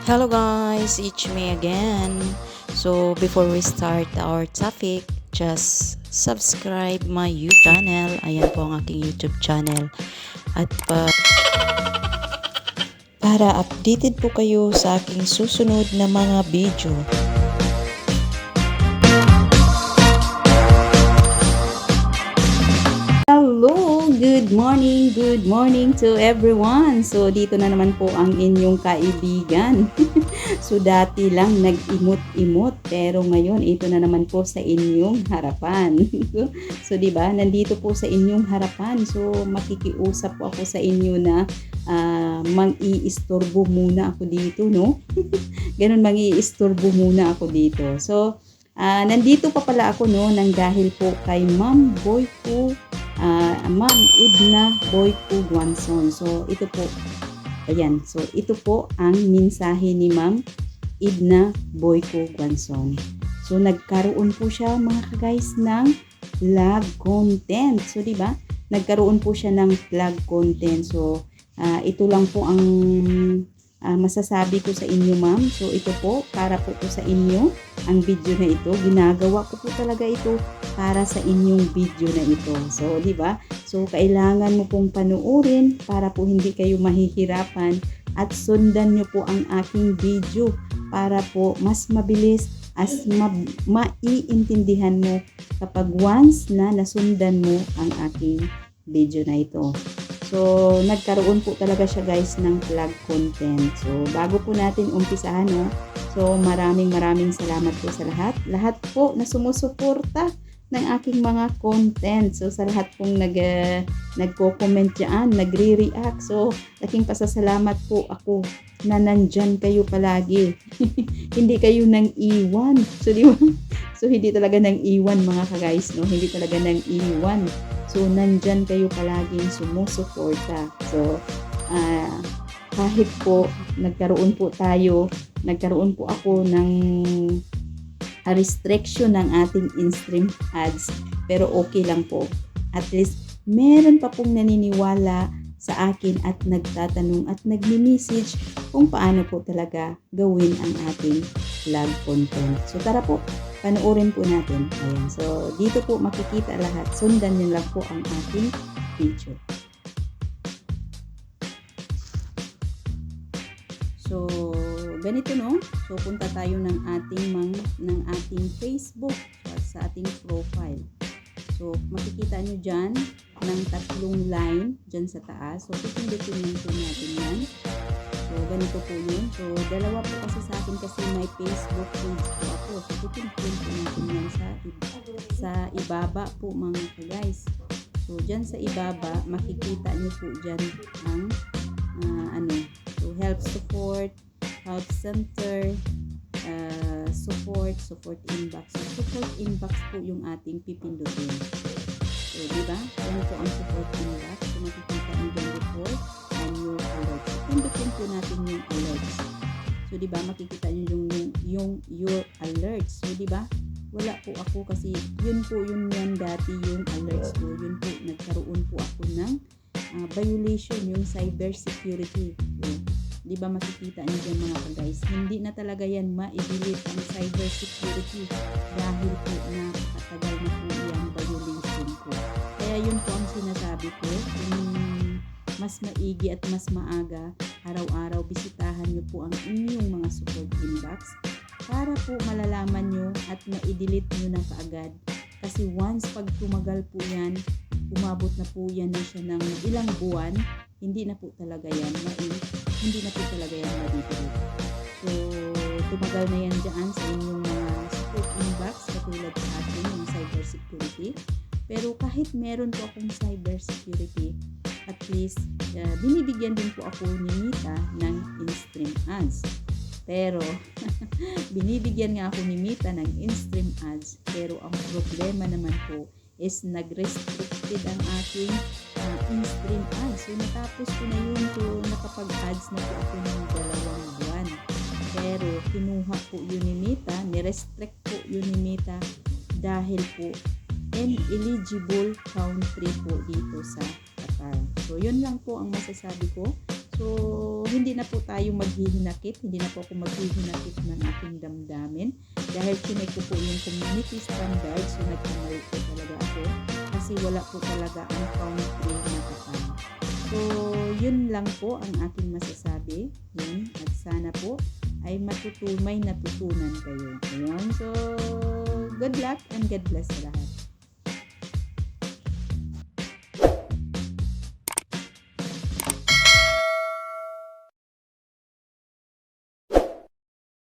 Hello guys, it's me again. So before we start our topic, just subscribe my YouTube channel. Ayan po ang aking YouTube channel. At para updated po kayo sa aking susunod na mga video. Hello! Good morning to everyone. So, dito na naman po ang inyong kaibigan. So, dati lang nag-imot-imot, pero ngayon ito na naman po sa inyong harapan. So, di ba? Nandito po sa inyong harapan. So, makikiusap po ako sa inyo na mang-iistorbo muna ako dito, no? Ganun, mang-iistorbo muna ako dito. So, nandito pa pala ako, no, nang dahil po kay Ma'am Boyko, Ma'am Edna Boyko Guanzon. So, ito po, ayan. So, ito po ang mensahe ni Ma'am Edna Boyko Guanzon. So, nagkaroon po siya, mga guys, ng vlog content. So, di ba? Nagkaroon po siya ng vlog content. So, ito lang po ang masasabi ko sa inyo, ma'am. So, ito po, para po sa inyo, ang video na ito. Ginagawa ko po talaga ito para sa inyong video na ito. So, di ba? So, kailangan mo pong panuorin para po hindi kayo mahihirapan at sundan nyo po ang aking video para po mas mabilis as maiintindihan mo kapag once na nasundan mo ang aking video na ito. So, nagkaroon po talaga siya, guys, ng vlog content. So, bago po natin umpisahan, no? So, maraming salamat po sa lahat. Lahat po na sumusuporta ng aking mga content. So, sa lahat pong nagko-comment dyan, nagre-react. So, laking pasasalamat po ako na nandyan kayo palagi. Hindi kayo nang iwan. So, di ba? So, hindi talaga nang iwan, mga ka-guys, no? Hindi talaga nang iwan. So, nandyan kayo palaging sumusuporta. So, kahit po nagkaroon po ako ng restriction ng ating in-stream ads. Pero okay lang po. At least, meron pa pong naniniwala sa akin at nagtatanong at nagme-message kung paano po talaga gawin ang ating vlog content. So, tara po. Panoorin po natin. Ayan. So, dito po makikita lahat. Sundan nyo lang po ang ating video. So, ganito, no? So, punta tayo ng ating Facebook sa ating profile. So, makikita nyo dyan ng tatlong line dyan sa taas. So, pipindutin lang po natin yan. So, ganito po yun. So, dalawa po kasi sa akin kasi may Facebook page po ako. So, pipindutin po natin yan sa ibaba po, mga guys. So, dyan sa ibaba, makikita nyo po dyan ang so, help center, support inbox. So, support inbox po yung ating pipindutin. So, diba? Yan po ang support inbox. So, makikita nyo dyan report and your alerts. So, pindutin po natin yung alerts. So, diba? Makikita nyo yung your alerts. So, diba? Wala po ako kasi yun yan dati yung alerts ko. Yun po, nagkaroon po ako ng violation, yung cyber security. So, di ba makikita niyo dyan, mga ka-guys, hindi na talaga yan ma-delete ang cyber security dahil po nakatagal na po yung violation ko. Kaya yun po ang sinasabi ko, kung mas maigi at mas maaga, araw-araw bisitahan niyo po ang inyong mga support inbox para po malalaman niyo at ma-delete niyo na kaagad. Kasi once pag tumagal po yan, umabot na po yan na siya ng ilang buwan, hindi na po talaga yan ma-delete. So, tumagal na yan dyan sa inyong mga support inbox katulad sa atin yung cyber security. Pero kahit meron po akong cyber security, at least binibigyan din po ako ni Mita ng in-stream ads. Pero, binibigyan nga ako ni Mita ng in-stream ads. Pero, ang problema naman po is nag-restricted ang aking in-stream ads. So, natapos ko na yun. So, nakapag-ads na po ako ng 2 buwan. Pero, kinuha po yun ni Mita. Nirestrict po yun ni Mita dahil po ineligible country po dito sa Qatar. So, yun lang po ang masasabi ko. So, hindi na po tayo maghihinakit, hindi na po ako maghihinakit ng aking damdamin dahil chinay ko po yung community standard, so nagkamali po talaga ako kasi wala po talaga ang country na kapal. So, yun lang po ang aking masasabi. Yun, at sana po ay may natutunan kayo. Ayun, so good luck and God bless sa lahat.